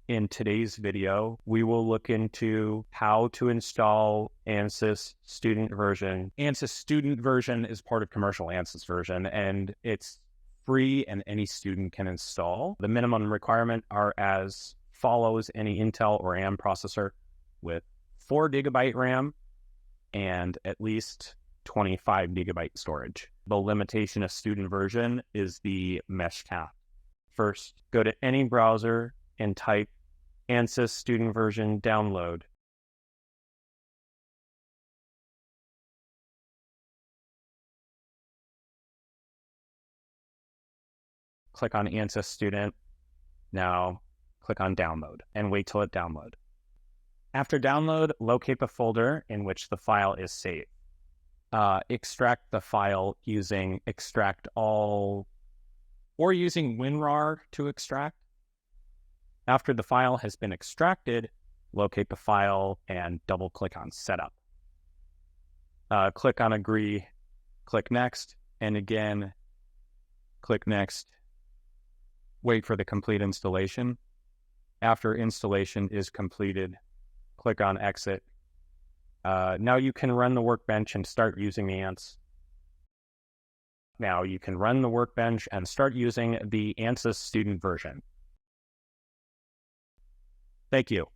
In today's video, we will look into how to install Ansys Student version. Ansys Student version is part of commercial Ansys version, and it's free and any student can install. The minimum requirement are as follows: any Intel or ARM processor with 4 GB RAM and at least 25 GB storage. The limitation of student version is the mesh cap. First, go to any browser and type Ansys Student version download. Click on Ansys Student. Now click on download and wait till it downloads. After download, locate the folder in which the file is saved. Extract the file using extract all or using WinRAR to extract. After the file has been extracted, locate the file and double click on setup. Click on agree, click next, and again, click next. Wait for the complete installation. After installation is completed, click on exit. Now you can run the workbench and start using the Ansys. Now you can run the workbench and start using the Ansys Student version. Thank you.